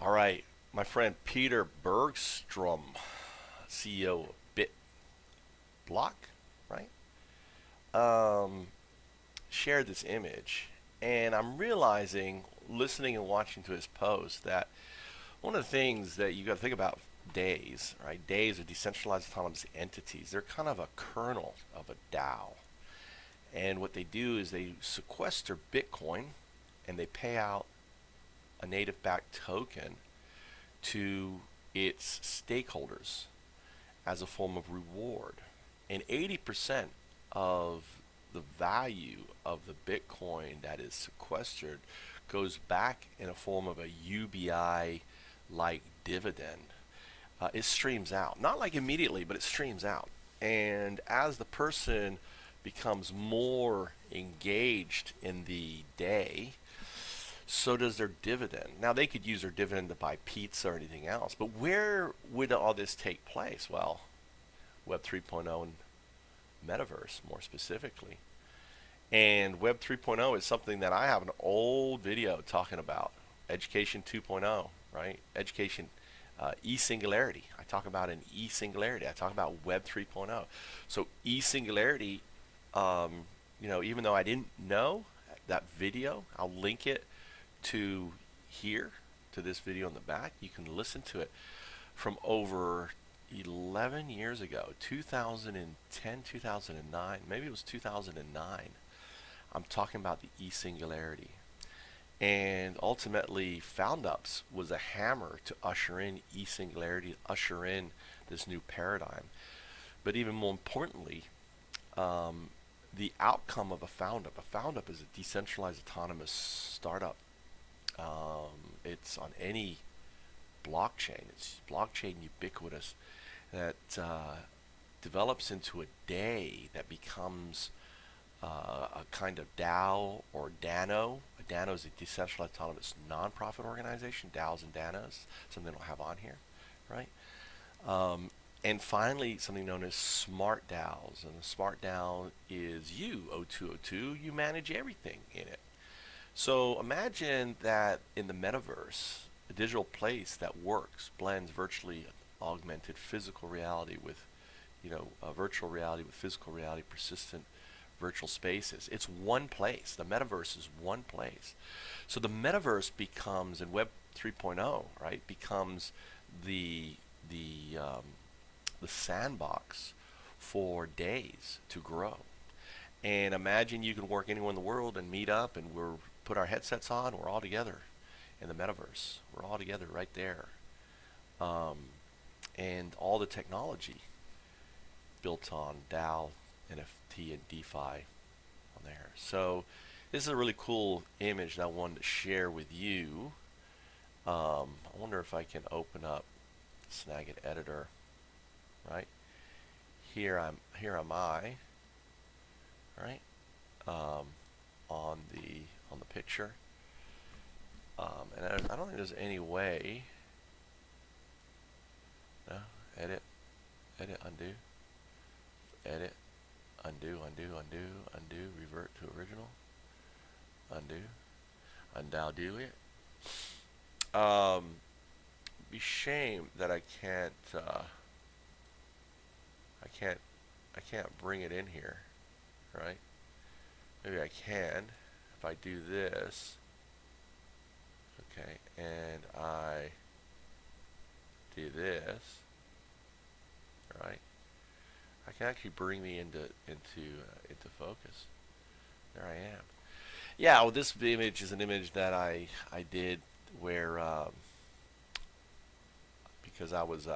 All right, my friend Peter Bergstrom, CEO of BitBlock, right? Um, Shared this image, and I'm realizing, listening and watching to his post, that one of the things that you got to think about DAEs, right? DAEs are decentralized autonomous entities. They're kind of a kernel of a DAO, and what they do is they sequester Bitcoin, and they pay out a native-backed token to its stakeholders as a form of reward. And 80% of the value of the Bitcoin that is sequestered goes back in a form of a UBI like dividend. It streams out, not like immediately, but it streams out. And as the person becomes more engaged in the day, so does their dividend. Now, they could use their dividend to buy pizza or anything else, but where would all this take place? Well, Web 3.0 and Metaverse, more specifically. And Web 3.0 is something that I have an old video talking about. Education 2.0, right? Education e-singularity. I talk about an e-singularity. I talk about Web 3.0. So e-singularity, even though I didn't know that video, I'll link it to here, to this video in the back. You can listen to it from over 11 years ago, 2010, 2009, maybe it was 2009. I'm talking about the e-singularity. And ultimately, Foundups was a hammer to usher in e-singularity, usher in this new paradigm. But even more importantly, the outcome of a Foundup is a decentralized autonomous startup. It's on any blockchain. It's blockchain ubiquitous that develops into a day that becomes a kind of DAO or DANO. A DANO is a decentralized autonomous nonprofit organization. DAOs and DANOs, something they don't have on here, right? And finally, something known as smart DAOs. And a smart DAO is you, O2O2. You manage everything in it. So imagine that in the metaverse, a digital place that works, blends virtually augmented physical reality with, virtual reality with physical reality, persistent virtual spaces. It's one place. The metaverse is one place. So the metaverse becomes, in Web 3.0, right, becomes the the um, the sandbox for days to grow. And imagine you can work anywhere in the world and meet up, and we're put our headsets on. We're all together in the metaverse. We're all together right there, um, and all the technology built on DAO, NFT, and DeFi on there. So this is a really cool image that I wanted to share with you. I wonder if I can open up Snagit Editor. Right here am I. Right, on the picture, and I don't think there's any way. No, edit, undo, edit, undo, revert to original, undo, UnDaoDu it. Be shame that I can't bring it in here, right? Maybe I can if I do this. Okay, and I do this, right? I can actually bring me into focus. There I am. Yeah, well, this image is an image that I did where because I was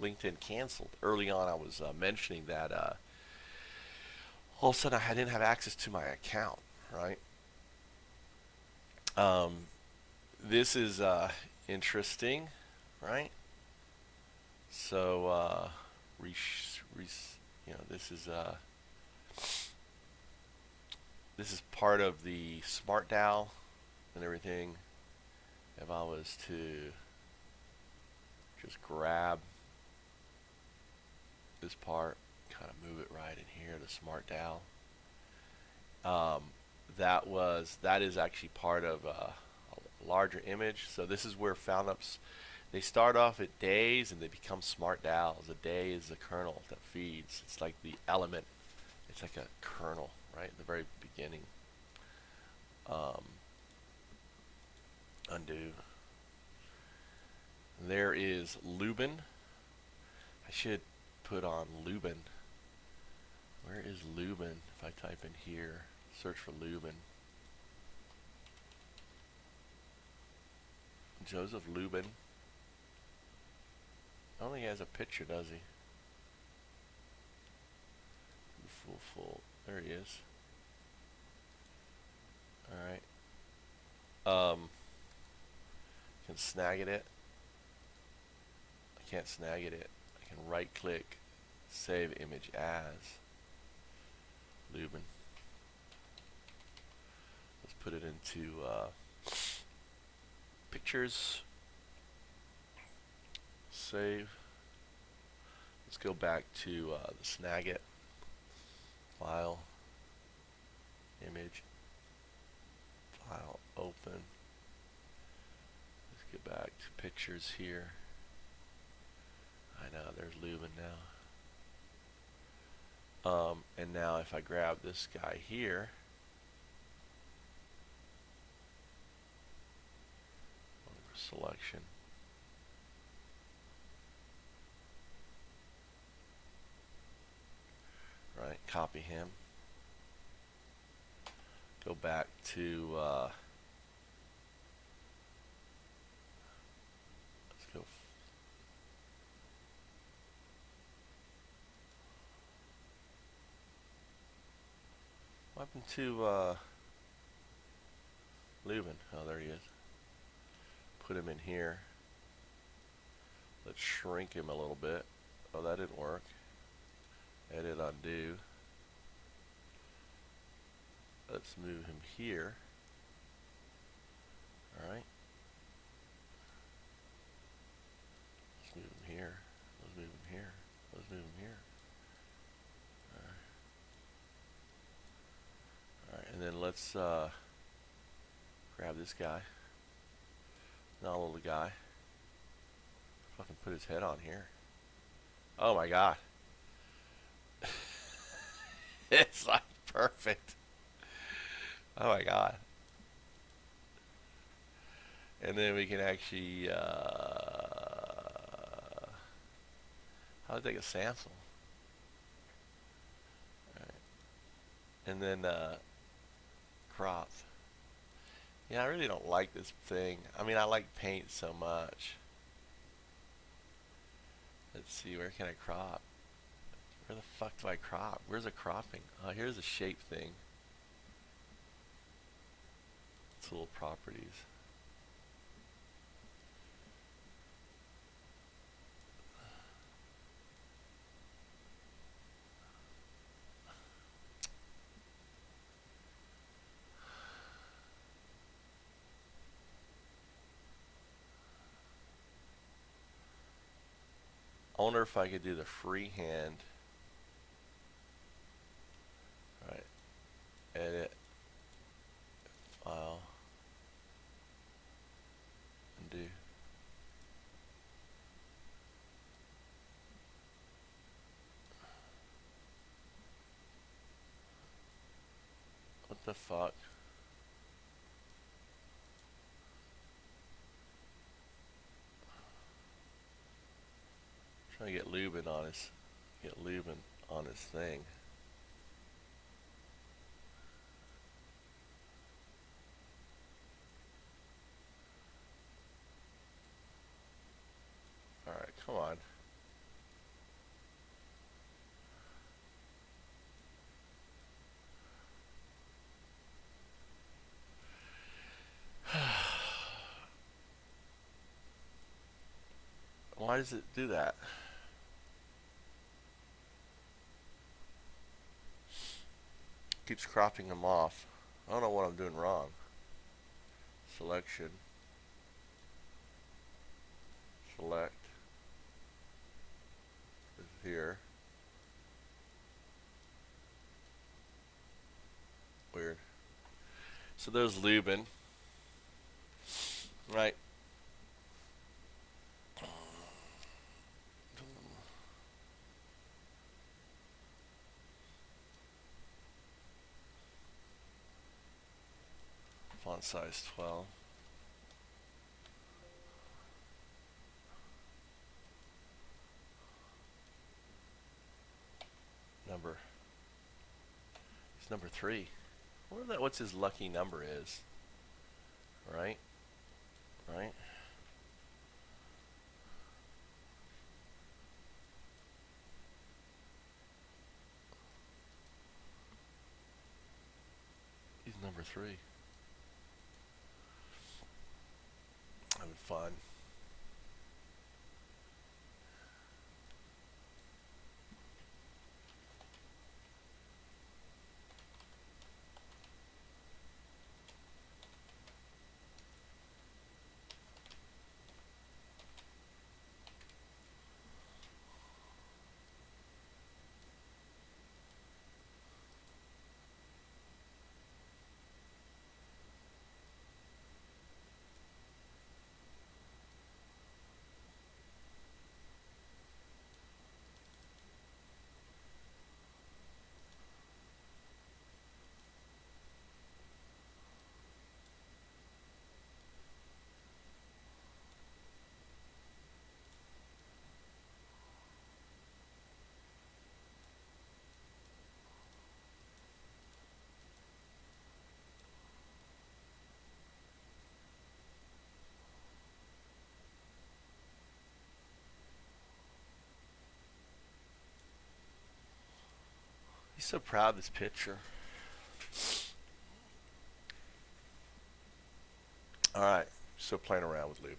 LinkedIn canceled early on. I was mentioning that all of a sudden I didn't have access to my account, right? Um, this is interesting, right? So, this is part of the smart DAO and everything. If I was to just grab this part, kind of move it right in here, the smart DAO. That is actually part of a larger image. So this is where Foundups, they start off at DAEs and they become smart DAOs. A DAE is the kernel that feeds. It's like the element. It's like a kernel, right, at the very beginning. Undo. There is Lubin. I should put on Lubin. Where is Lubin? If I type in here, search for Lubin. Joseph Lubin. I don't think he has a picture, does he? Full. There he is. Alright. Can snag it. I can't snag it. I can right click, save image as Lubin. Let's put it into pictures. Save. Let's go back to the Snagit file, image, file, open. Let's get back to pictures here. I know, there's Lubin now. And now if I grab this guy here, selection, right, copy him, go back to let's go what happened to Lubin? Oh, there he is. Put him in here. Let's shrink him a little bit. Oh, that didn't work. Edit, undo. Let's move him here. Alright. Let's move him here. Let's move him here. Let's move him here. Alright, and then let's grab this guy. Not a little guy. Fucking put his head on here. Oh my god. It's like perfect. Oh my god. And then we can actually how to take a sample. Alright. And then crop. Yeah, I really don't like this thing. I mean, I like paint so much. Let's see, where can I crop? Where the fuck do I crop? Where's the cropping? Oh, here's the shape thing. Tool properties. I wonder if I could do the freehand. Right. Edit. File. Undo. What the fuck? Trying to get Lubin on his thing. Alright, come on. Why does it do that? Keeps cropping them off. I don't know what I'm doing wrong. Selection. Select. Here. Weird. So there's Lubin. Right. Font size 12. Number. He's number 3. I wonder that what's his lucky number is. Right? Right? He's number 3. Having fun. He's so proud of this picture. All right. Still playing around with Lubin.